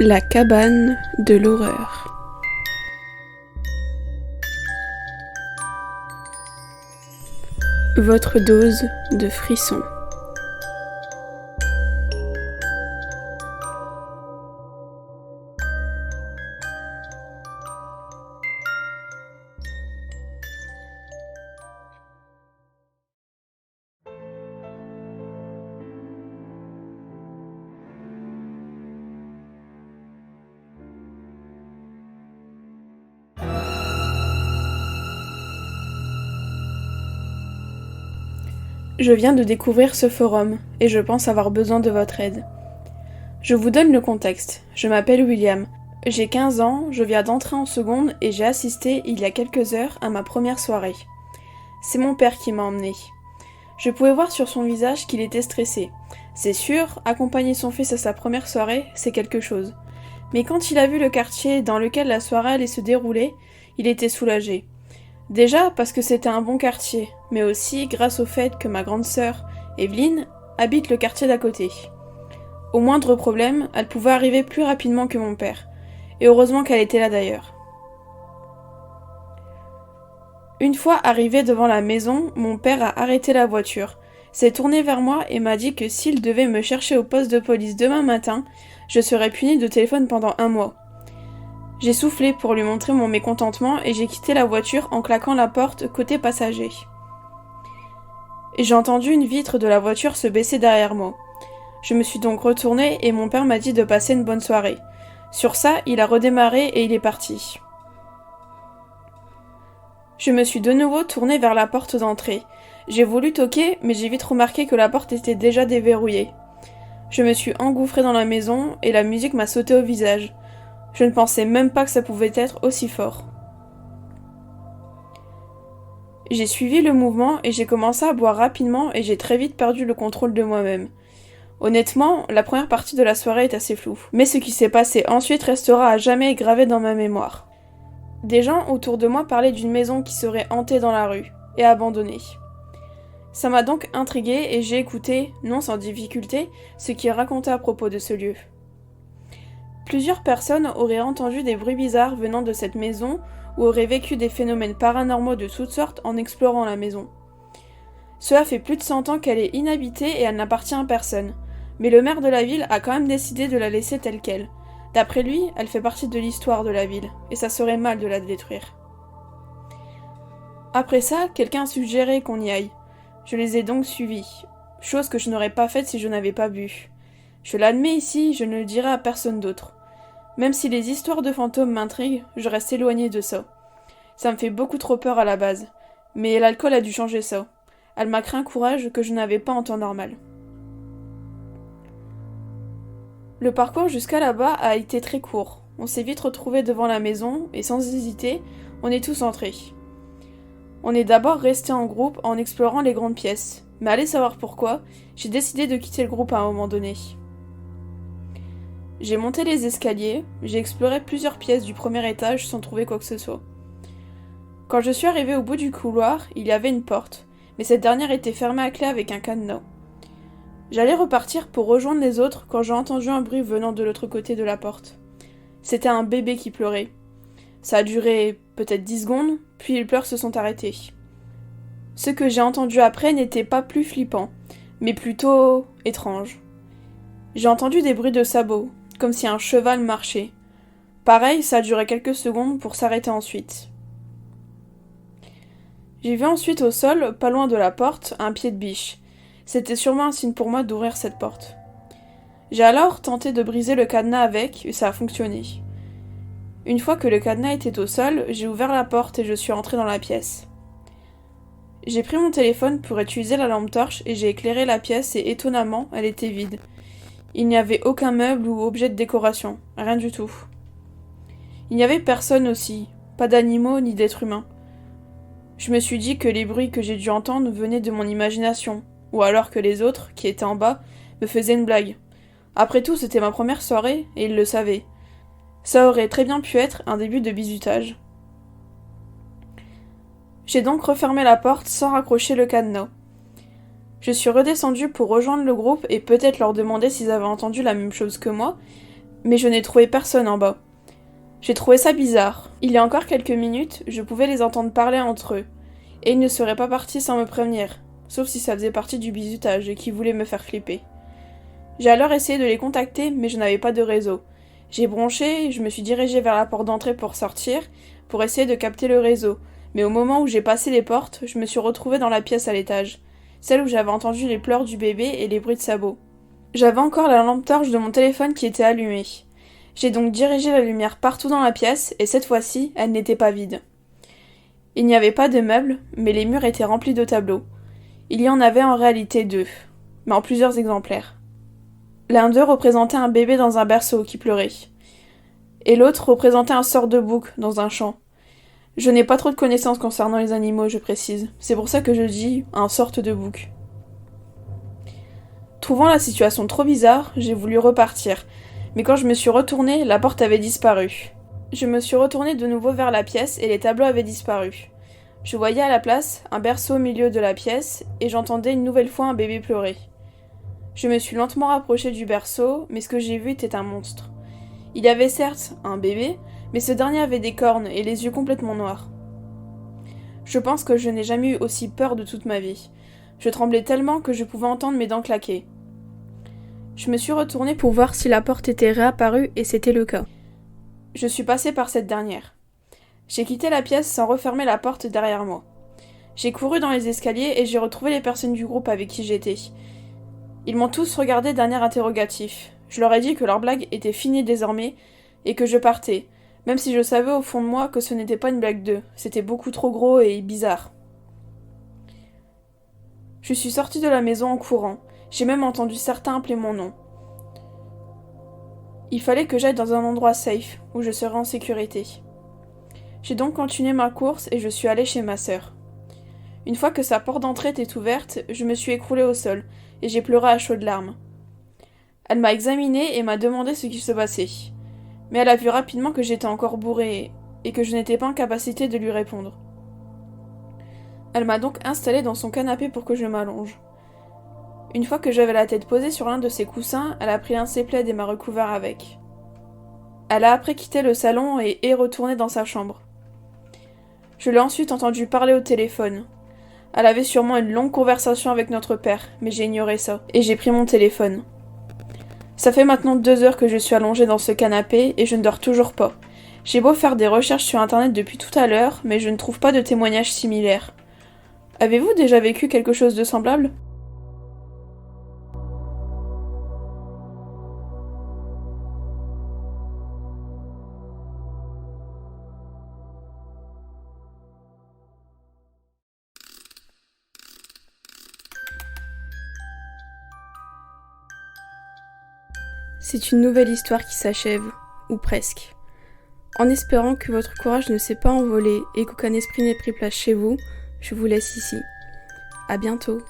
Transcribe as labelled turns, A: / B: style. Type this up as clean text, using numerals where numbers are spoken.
A: La cabane de l'horreur. Votre dose de frissons. Je viens de découvrir ce forum, et je pense avoir besoin de votre aide. Je vous donne le contexte. Je m'appelle William. J'ai 15 ans, je viens d'entrer en seconde et j'ai assisté il y a quelques heures à ma première soirée. C'est mon père qui m'a emmené. Je pouvais voir sur son visage qu'il était stressé. C'est sûr, accompagner son fils à sa première soirée, c'est quelque chose. Mais quand il a vu le quartier dans lequel la soirée allait se dérouler, il était soulagé. Déjà parce que c'était un bon quartier, mais aussi grâce au fait que ma grande sœur, Evelyne, habite le quartier d'à côté. Au moindre problème, elle pouvait arriver plus rapidement que mon père, et heureusement qu'elle était là d'ailleurs. Une fois arrivé devant la maison, mon père a arrêté la voiture, s'est tourné vers moi et m'a dit que s'il devait me chercher au poste de police demain matin, je serais puni de téléphone pendant 1 mois. J'ai soufflé pour lui montrer mon mécontentement et j'ai quitté la voiture en claquant la porte côté passager. J'ai entendu une vitre de la voiture se baisser derrière moi. Je me suis donc retournée et mon père m'a dit de passer une bonne soirée. Sur ça, il a redémarré et il est parti. Je me suis de nouveau tournée vers la porte d'entrée. J'ai voulu toquer, mais j'ai vite remarqué que la porte était déjà déverrouillée. Je me suis engouffrée dans la maison et la musique m'a sauté au visage. Je ne pensais même pas que ça pouvait être aussi fort. J'ai suivi le mouvement et j'ai commencé à boire rapidement et j'ai très vite perdu le contrôle de moi-même. Honnêtement, la première partie de la soirée est assez floue, mais ce qui s'est passé ensuite restera à jamais gravé dans ma mémoire. Des gens autour de moi parlaient d'une maison qui serait hantée dans la rue et abandonnée. Ça m'a donc intriguée et j'ai écouté, non sans difficulté, ce qui est raconté à propos de ce lieu. Plusieurs personnes auraient entendu des bruits bizarres venant de cette maison ou auraient vécu des phénomènes paranormaux de toutes sortes en explorant la maison. Cela fait plus de 100 ans qu'elle est inhabitée et elle n'appartient à personne, mais le maire de la ville a quand même décidé de la laisser telle qu'elle. D'après lui, elle fait partie de l'histoire de la ville, et ça serait mal de la détruire. Après ça, quelqu'un a suggéré qu'on y aille. Je les ai donc suivis, chose que je n'aurais pas faite si je n'avais pas bu. Je l'admets ici, je ne le dirai à personne d'autre. Même si les histoires de fantômes m'intriguent, je reste éloignée de ça. Ça me fait beaucoup trop peur à la base. Mais l'alcool a dû changer ça. Elle m'a créé un courage que je n'avais pas en temps normal. Le parcours jusqu'à là-bas a été très court. On s'est vite retrouvés devant la maison, et sans hésiter, on est tous entrés. On est d'abord restés en groupe en explorant les grandes pièces. Mais allez savoir pourquoi, j'ai décidé de quitter le groupe à un moment donné. J'ai monté les escaliers, j'ai exploré plusieurs pièces du premier étage sans trouver quoi que ce soit. Quand je suis arrivée au bout du couloir, il y avait une porte, mais cette dernière était fermée à clé avec un cadenas. J'allais repartir pour rejoindre les autres quand j'ai entendu un bruit venant de l'autre côté de la porte. C'était un bébé qui pleurait. Ça a duré peut-être 10 secondes, puis les pleurs se sont arrêtés. Ce que j'ai entendu après n'était pas plus flippant, mais plutôt étrange. J'ai entendu des bruits de sabots, comme si un cheval marchait. Pareil, ça a duré quelques secondes pour s'arrêter ensuite. J'ai vu ensuite au sol, pas loin de la porte, un pied de biche. C'était sûrement un signe pour moi d'ouvrir cette porte. J'ai alors tenté de briser le cadenas avec, et ça a fonctionné. Une fois que le cadenas était au sol, j'ai ouvert la porte et je suis entrée dans la pièce. J'ai pris mon téléphone pour utiliser la lampe torche et j'ai éclairé la pièce et étonnamment, elle était vide. Il n'y avait aucun meuble ou objet de décoration, rien du tout. Il n'y avait personne aussi, pas d'animaux ni d'êtres humains. Je me suis dit que les bruits que j'ai dû entendre venaient de mon imagination, ou alors que les autres, qui étaient en bas, me faisaient une blague. Après tout, c'était ma première soirée, et ils le savaient. Ça aurait très bien pu être un début de bizutage. J'ai donc refermé la porte sans raccrocher le cadenas. Je suis redescendue pour rejoindre le groupe et peut-être leur demander s'ils avaient entendu la même chose que moi, Mais je n'ai trouvé personne en bas. J'ai trouvé ça bizarre. Il y a encore quelques minutes, je pouvais les entendre parler entre eux. Et ils ne seraient pas partis sans me prévenir. Sauf si ça faisait partie du bizutage et qu'ils voulaient me faire flipper. J'ai alors essayé de les contacter, mais je n'avais pas de réseau. J'ai bronché et je me suis dirigée vers la porte d'entrée pour sortir, pour essayer de capter le réseau. Mais au moment où j'ai passé les portes, je me suis retrouvée dans la pièce à l'étage. Celle où j'avais entendu les pleurs du bébé et les bruits de sabots. J'avais encore la lampe torche de mon téléphone qui était allumée. J'ai donc dirigé la lumière partout dans la pièce, et cette fois-ci, elle n'était pas vide. Il n'y avait pas de meubles, mais les murs étaient remplis de tableaux. Il y en avait en réalité 2, mais en plusieurs exemplaires. L'un d'eux représentait un bébé dans un berceau qui pleurait, et l'autre représentait un sort de bouc dans un champ. Je n'ai pas trop de connaissances concernant les animaux, je précise. C'est pour ça que je dis un sorte de bouc. Trouvant la situation trop bizarre, j'ai voulu repartir, mais quand je me suis retournée, la porte avait disparu. Je me suis retournée de nouveau vers la pièce et les tableaux avaient disparu. Je voyais à la place un berceau au milieu de la pièce et j'entendais une nouvelle fois un bébé pleurer. Je me suis lentement rapprochée du berceau, mais ce que j'ai vu était un monstre. Il y avait certes un bébé, mais ce dernier avait des cornes et les yeux complètement noirs. Je pense que je n'ai jamais eu aussi peur de toute ma vie. Je tremblais tellement que je pouvais entendre mes dents claquer. Je me suis retournée pour voir si la porte était réapparue et c'était le cas. Je suis passée par cette dernière. J'ai quitté la pièce sans refermer la porte derrière moi. J'ai couru dans les escaliers et j'ai retrouvé les personnes du groupe avec qui j'étais. Ils m'ont tous regardé d'un air interrogatif. Je leur ai dit que leur blague était finie désormais et que je partais, même si je savais au fond de moi que ce n'était pas une blague d'eux, c'était beaucoup trop gros et bizarre. Je suis sortie de la maison en courant, j'ai même entendu certains appeler mon nom. Il fallait que j'aille dans un endroit safe, où je serais en sécurité. J'ai donc continué ma course et je suis allée chez ma sœur. Une fois que sa porte d'entrée était ouverte, je me suis écroulée au sol, et j'ai pleuré à chaudes larmes. Elle m'a examinée et m'a demandé ce qui se passait. Mais elle a vu rapidement que j'étais encore bourrée, et que je n'étais pas en capacité de lui répondre. Elle m'a donc installée dans son canapé pour que je m'allonge. Une fois que j'avais la tête posée sur l'un de ses coussins, elle a pris un de ses plaids et m'a recouvert avec. Elle a après quitté le salon et est retournée dans sa chambre. Je l'ai ensuite entendue parler au téléphone. Elle avait sûrement une longue conversation avec notre père, mais j'ai ignoré ça, et j'ai pris mon téléphone. Ça fait maintenant 2 heures que je suis allongée dans ce canapé et je ne dors toujours pas. J'ai beau faire des recherches sur internet depuis tout à l'heure, mais je ne trouve pas de témoignages similaires. Avez-vous déjà vécu quelque chose de semblable ? C'est une nouvelle histoire qui s'achève, ou presque. En espérant que votre courage ne s'est pas envolé et qu'aucun esprit n'ait pris place chez vous, je vous laisse ici. À bientôt.